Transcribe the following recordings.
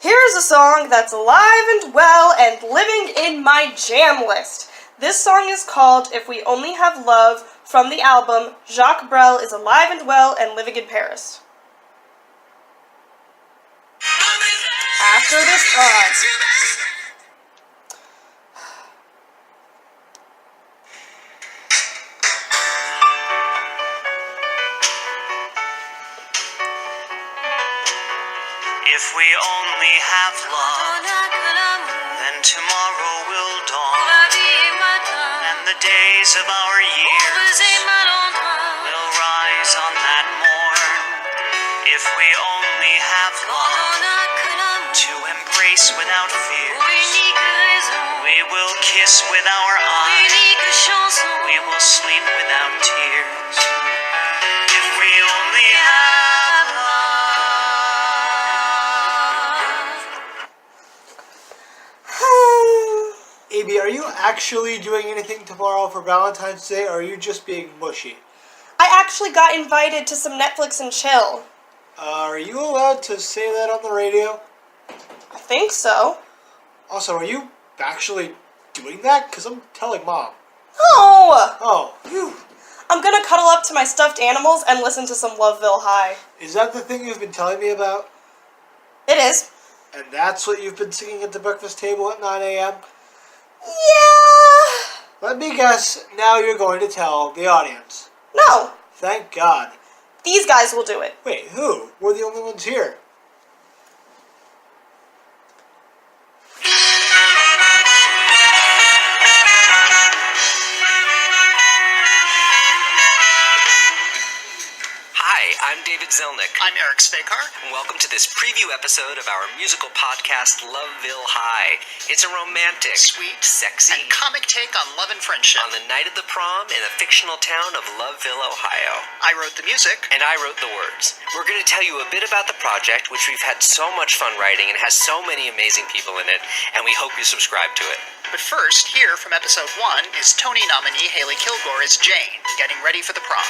Here's a song that's alive and well and living in my jam list. This song is called If We Only Have Love from the album Jacques Brel is Alive and Well and Living in Paris. After this If we only have love, then tomorrow will dawn, and the days of our years will rise on that morn. If we only have love to embrace without fear, we will kiss with our eyes, we will sleep without tears. If we only have love. AB, are you actually doing anything tomorrow for Valentine's Day, or are you just being mushy? I actually got invited to some Netflix and chill. Are you allowed to say that on the radio? I think so. Also, are you actually doing that? Because I'm telling Mom. Oh! Oh, phew. I'm gonna cuddle up to my stuffed animals and listen to some Loveville High. Is that the thing you've been telling me about? It is. And that's what you've been singing at the breakfast table at 9 a.m.? Yeah. Let me guess, now you're going to tell the audience. No. Thank God. These guys will do it. Wait, who? We're the only ones here. I'm David Zelnick. I'm Eric Svekar. And welcome to this preview episode of our musical podcast, Loveville High. It's a romantic, sweet, sexy, and comic take on love and friendship. On the night of the prom in the fictional town of Loveville, Ohio. I wrote the music. And I wrote the words. We're going to tell you a bit about the project, which we've had so much fun writing and has so many amazing people in it, and we hope you subscribe to it. But first, here from episode 1 is Tony nominee Haley Kilgore as Jane, getting ready for the prom.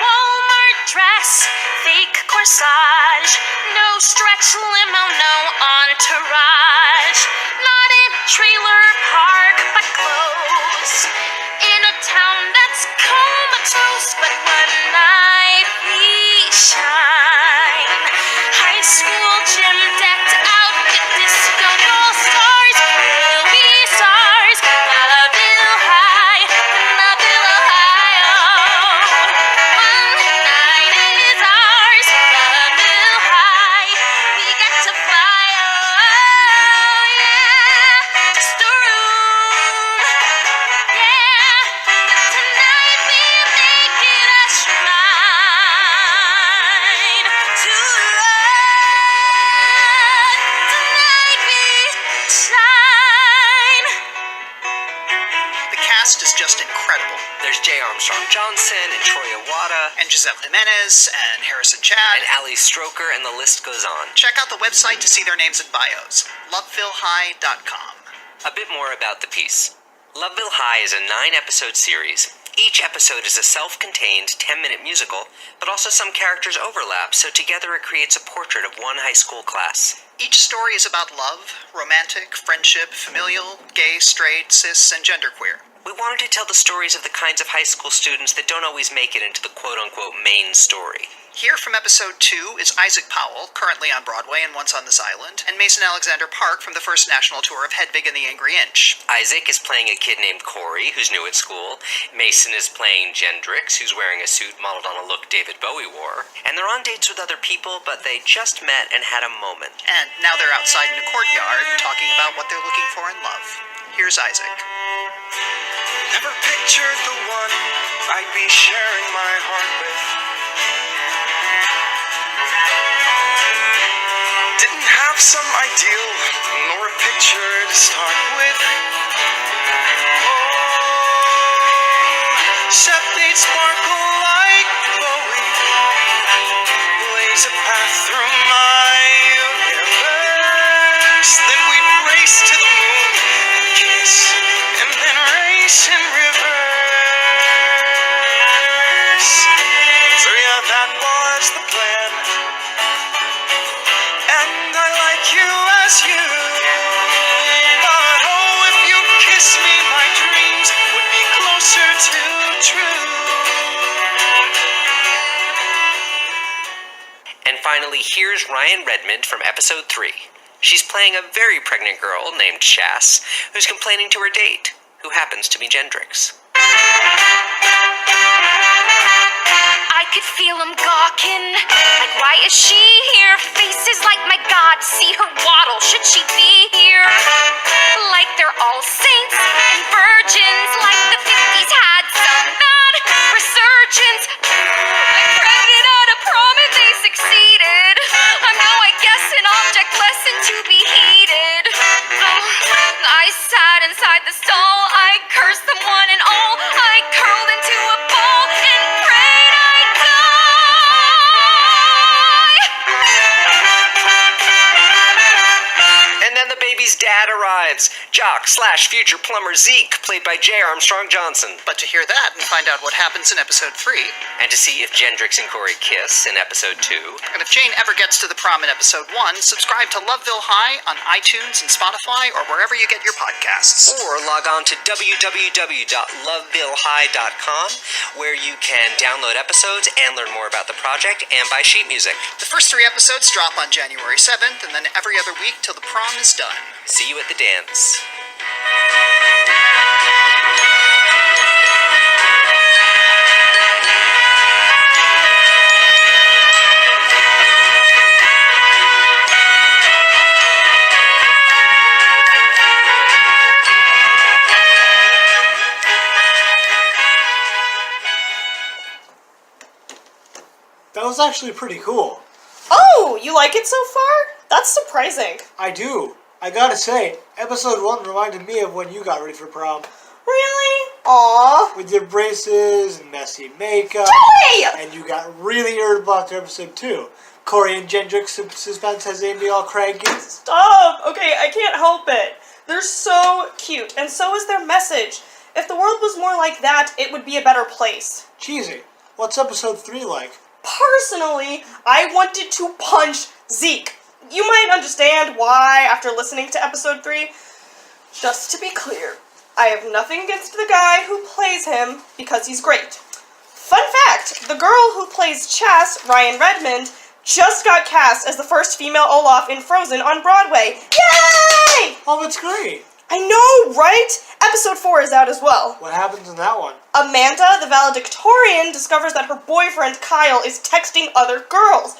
Walmart dress, fake corsage, no stretch limo, no entourage, not in trailer park, but close, in a town that's comatose, but one night we shine, high school gym decked out with disco ball stars, we'll be stars, Loveville High, Loveville, Ohio. Is just incredible. There's J. Armstrong Johnson and Troy Iwata and Giselle Jimenez and Harrison Chad and Ali Stroker, and the list goes on. Check out the website to see their names and bios. Lovevillehigh.com. A bit more about the piece. Loveville High is a 9-episode series. Each episode is a self-contained 10-minute musical, but also some characters overlap, so together it creates a portrait of one high school class. Each story is about love, romantic, friendship, familial, gay, straight, cis, and genderqueer. We wanted to tell the stories of the kinds of high school students that don't always make it into the quote-unquote main story. Here from episode 2 is Isaac Powell, currently on Broadway and Once on This Island, and Mason Alexander Park from the first national tour of Hedwig and the Angry Inch. Isaac is playing a kid named Corey, who's new at school. Mason is playing Gendrix, who's wearing a suit modeled on a look David Bowie wore. And they're on dates with other people, but they just met and had a moment. And now they're outside in a courtyard talking about what they're looking for in love. Here's Isaac. Never pictured the one I'd be sharing my heart with. Didn't have some ideal nor a picture to start with. Oh, except they'd sparkle like Bowie, blaze a path through my universe. Then we'd race to the moon and kiss, and then race in reverse. So yeah, that was the plan. finally, here's Ryan Redmond from episode 3. She's playing a very pregnant girl named Chas, who's complaining to her date, who happens to be Gendrix. I could feel him gawking. Like, why is she here? Faces like, my God, see her waddle. Should she be here? Like they're all saints and virgins. Like the 50s had some bad resurgence. I'm pregnant at a prom and they succeeded. I'm now, I guess, an object lesson to be heeded. Oh, I sat inside the stall. I cursed them one and all. I curled into a ball and prayed I'd die. And then the baby's dad arrives, jock/future plumber Zeke, played by J. Armstrong Johnson. But to hear that and find out what happens in episode 3, And to see if Gendrix and Corey kiss in episode 2. and if Jane ever gets to the prom in episode 1, subscribe to Loveville High on iTunes and Spotify or wherever you get your podcasts. Or log on to www.lovevillehigh.com, where you can download episodes and learn more about the project and buy sheet music. The first 3 episodes drop on January 7th, and then every other week till the prom is done. See you at the dance. That was actually pretty cool. Oh, you like it so far? That's surprising. I do. I gotta say, episode 1 reminded me of when you got ready for prom. Really? Aww. With your braces and messy makeup. Joey! And you got really irritable after episode 2. Corey and Gendrix suspense has made me all cranky. Stop! Okay, I can't help it. They're so cute, and so is their message. If the world was more like that, it would be a better place. Cheesy. What's episode 3 like? Personally, I wanted to punch Zeke. You might understand why after listening to episode 3. Just to be clear, I have nothing against the guy who plays him because he's great. Fun fact, the girl who plays Chas, Ryan Redmond, just got cast as the first female Olaf in Frozen on Broadway. Yay! Oh, that's great. I know, right? Episode 4 is out as well. What happens in that one? Amanda, the valedictorian, discovers that her boyfriend, Kyle, is texting other girls.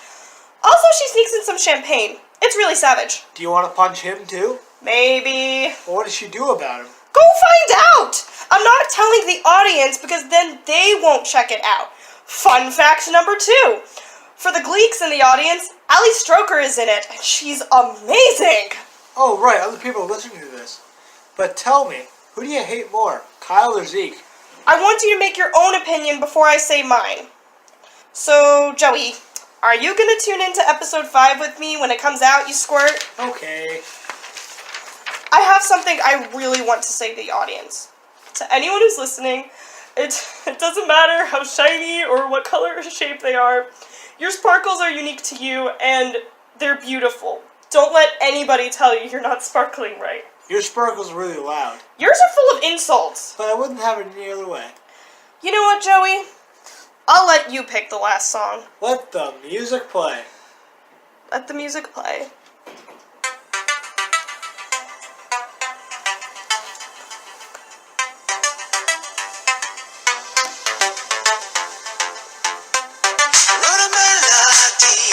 Also, she sneaks in some champagne. It's really savage. Do you want to punch him too? Maybe. Well, what does she do about him? Go find out! I'm not telling the audience because then they won't check it out. Fun fact number 2. For the Gleeks in the audience, Ali Stroker is in it, and she's amazing. Oh, right, other people are listening to this. But tell me, who do you hate more, Kyle or Zeke? I want you to make your own opinion before I say mine. So, Joey, are you going to tune into episode 5 with me when it comes out, you squirt? Okay. I have something I really want to say to the audience. To anyone who's listening, it doesn't matter how shiny or what color or shape they are. Your sparkles are unique to you, and they're beautiful. Don't let anybody tell you you're not sparkling right. Your sparkle's really loud. Yours are full of insults. But I wouldn't have it any other way. You know what, Joey? I'll let you pick the last song. Let the music play. Let the music play. Wrote a melody,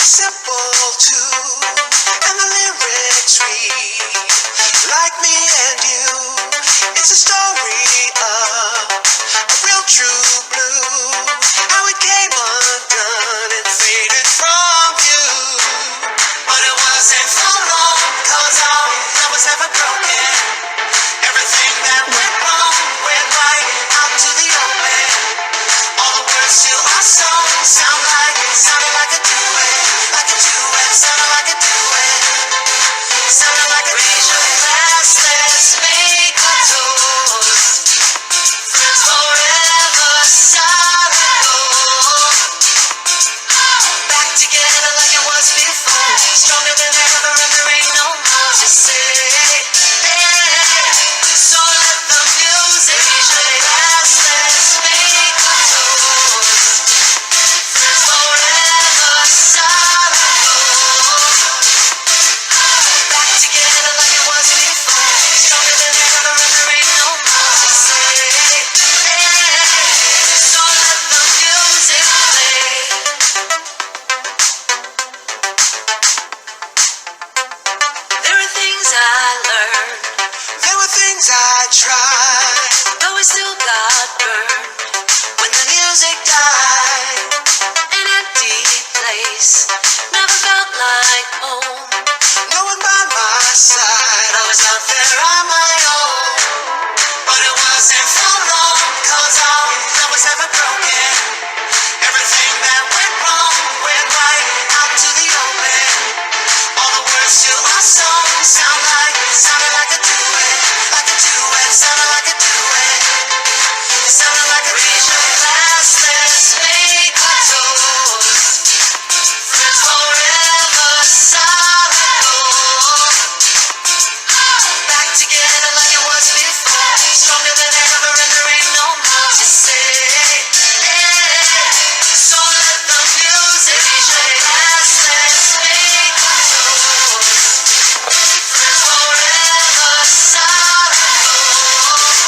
simple too, and the lyrics read like me and you. It's a story of a real true blue, how it came undone and faded from view. But it wasn't for long, 'cause our love was never broken. Everything that went wrong went right out to the open. All the words to our song sounded like a duet, sounded like a duet, sounded like a Restless place. Never felt like home. No one by my side. I was out there on my own. But it wasn't for long, 'cause our love was never broken. Everything that went wrong went right out into the open. All the words to our song sounded like a duet, sounded like a duet. It sounded like a raise your glass, let's make a toast. Friends forever, solid gold. Back together like it was before. Stronger than ever and there ain't no more to say. So let the music play. Let's make a toast. Friends forever, solid gold.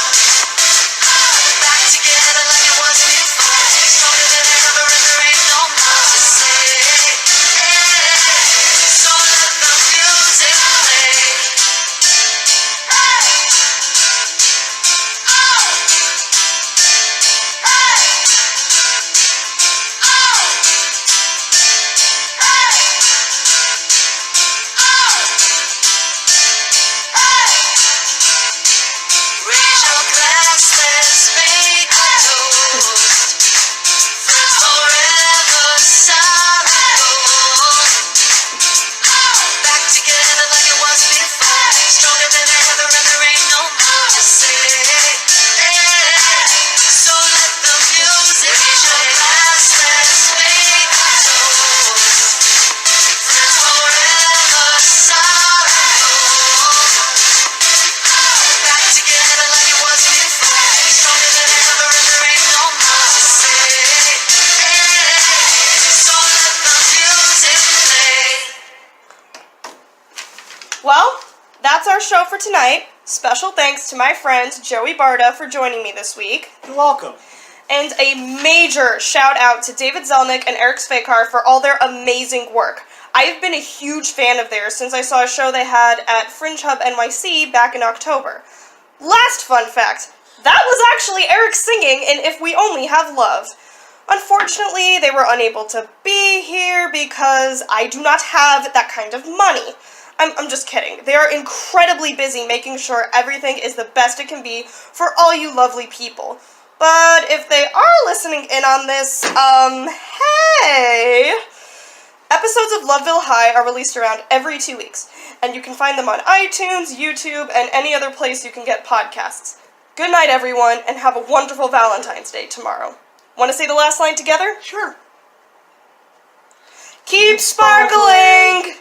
Back together like it was before. Stronger than ever and there ain't no more to say. So let the music play. Raise your glass, let's make a toast. Friends forever, solid gold. Back together like it was before. Stronger than ever and there ain't no more to say. So let the music raise your glass, let's make a toast. Friends forever, solid gold. Back together like it was before. Stronger than ever and there ain't no more to say. So let the music play. Well, that's our show for tonight. Special thanks to my friend Joey Barda for joining me this week. You're welcome. And a major shout out to David Zelnick and Eric Svekar for all their amazing work. I've been a huge fan of theirs since I saw a show they had at Fringe Hub NYC back in October. Last fun fact, that was actually Eric singing in If We Only Have Love. Unfortunately, they were unable to be here because I do not have that kind of money. I'm just kidding. They are incredibly busy making sure everything is the best it can be for all you lovely people. But if they are listening in on this, hey! Episodes of Loveville High are released around every 2 weeks, and you can find them on iTunes, YouTube, and any other place you can get podcasts. Good night, everyone, and have a wonderful Valentine's Day tomorrow. Want to say the last line together? Sure. Keep sparkling!